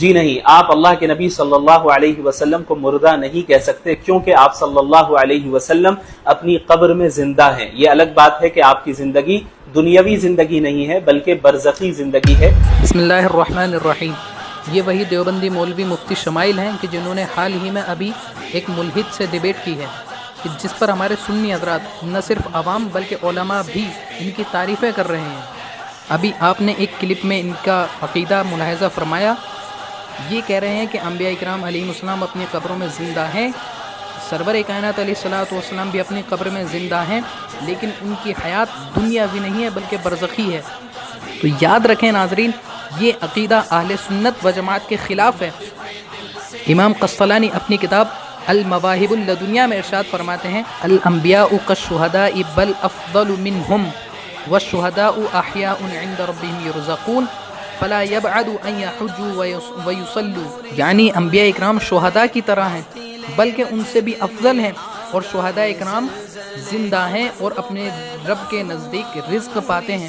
جی نہیں، آپ اللہ کے نبی صلی اللہ علیہ وسلم کو مردہ نہیں کہہ سکتے، کیونکہ آپ صلی اللہ علیہ وسلم اپنی قبر میں زندہ ہیں۔ یہ الگ بات ہے کہ آپ کی زندگی دنیاوی زندگی نہیں ہے بلکہ برزخی زندگی ہے۔ بسم اللہ الرحمن الرحیم۔ یہ وہی دیوبندی مولوی مفتی شمائل ہیں کہ جنہوں نے حال ہی میں ابھی ایک ملحد سے ڈیبیٹ کی ہے، کہ جس پر ہمارے سنی حضرات نہ صرف عوام بلکہ علماء بھی ان کی تعریفیں کر رہے ہیں۔ ابھی آپ نے ایک کلپ میں ان کا عقیدہ ملاحظہ فرمایا۔ یہ کہہ رہے ہیں کہ انبیاء اکرام علیہ السلام اپنی قبروں میں زندہ ہیں، سرور کائنات علیہ الصلوۃ والسلام بھی اپنی قبر میں زندہ ہیں، لیکن ان کی حیات دنیاوی نہیں ہے بلکہ برزخی ہے۔ تو یاد رکھیں ناظرین، یہ عقیدہ اہل سنت و جماعت کے خلاف ہے۔ امام قسطلانی اپنی کتاب المواہب اللدنیہ میں ارشاد فرماتے ہیں، الانبیاء کالشہداء بل افضل منہم والشہداء احیاء عند ربهم یرزقون فلا یبعد ان یحجوا ویصلوا، یعنی انبیاء اکرام شہداء کی طرح ہیں بلکہ ان سے بھی افضل ہیں، اور شہداء اکرام زندہ ہیں اور اپنے رب کے نزدیک رزق پاتے ہیں،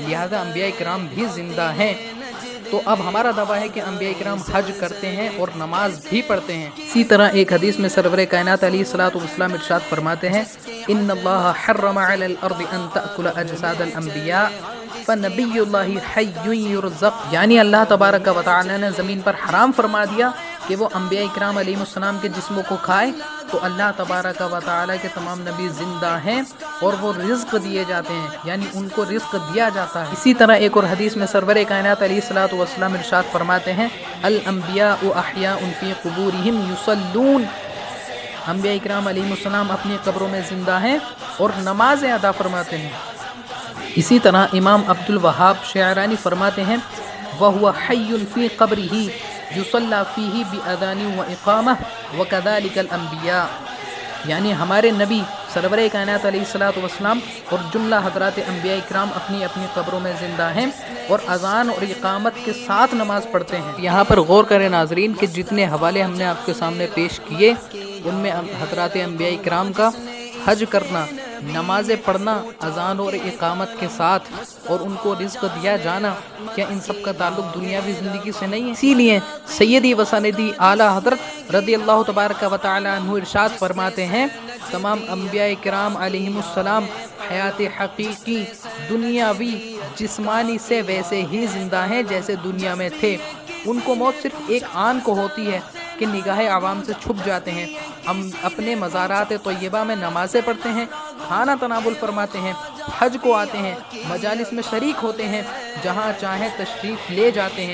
لہذا انبیاء اکرام بھی زندہ ہیں۔ تو اب ہمارا دعویٰ ہے کہ انبیاء اکرام حج کرتے ہیں اور نماز بھی پڑھتے ہیں۔ اسی طرح ایک حدیث میں سرور کائنات علیہ الصلوۃ والسلام ارشاد فرماتے ہیں، ان اللہ حرم علی الارض ان تأکل اجساد الانبیاء فنبی اللہ حی یرزق، یعنی اللہ تبارک و تعالی نے زمین پر حرام فرما دیا کہ وہ انبیاء اکرام علیہ السلام کے جسموں کو کھائے، تو اللہ تبارک و تعالی کے تمام نبی زندہ ہیں اور وہ رزق دیے جاتے ہیں، یعنی ان کو رزق دیا جاتا ہے۔ اسی طرح ایک اور حدیث میں سرور کائنات علیہ الصلوۃ والسلام ارشاد فرماتے ہیں، الانبیاء احیاء فی قبورہم یصلون، انبیاء اکرام علیہ السلام اپنی قبروں میں زندہ ہیں اور نمازیں ادا فرماتے ہیں۔ اسی طرح امام عبد الوہاب شعرانی فرماتے ہیں، وَهُوَ حَيٌّ فِي قَبْرِهِ يُصَلَّى فِيهِ بِأَذَانٍ وَإِقَامَةٍ وَكَذَلِكَ الْأَنْبِيَاءُ، یعنی ہمارے نبی سرور کائنات علیہ الصلوۃ والسلام اور جملہ حضرات انبیاء اکرام اپنی اپنی قبروں میں زندہ ہیں اور اذان اور اقامت کے ساتھ نماز پڑھتے ہیں۔ یہاں پر غور کریں ناظرین کہ جتنے حوالے ہم نے آپ کے سامنے پیش کیے، ان میں حضرات انبیاء اکرام کا حج کرنا، نمازیں پڑھنا اذان اور اقامت کے ساتھ، اور ان کو رزق دیا جانا، کیا ان سب کا تعلق دنیاوی زندگی سے نہیں ہے؟ اسی لیے سیدی و سندی اعلیٰ حضرت رضی اللہ تبارک و تعالی عنہ ارشاد فرماتے ہیں، تمام انبیاء کرام علیہم السلام حیات حقیقی دنیاوی جسمانی سے ویسے ہی زندہ ہیں جیسے دنیا میں تھے۔ ان کو موت صرف ایک آن کو ہوتی ہے کہ نگاہ عوام سے چھپ جاتے ہیں، ہم اپنے مزارات طیبہ میں نمازیں پڑھتے ہیں، کھانا تناول فرماتے ہیں، حج کو آتے ہیں، مجالس میں شریک ہوتے ہیں، جہاں چاہیں تشریف لے جاتے ہیں۔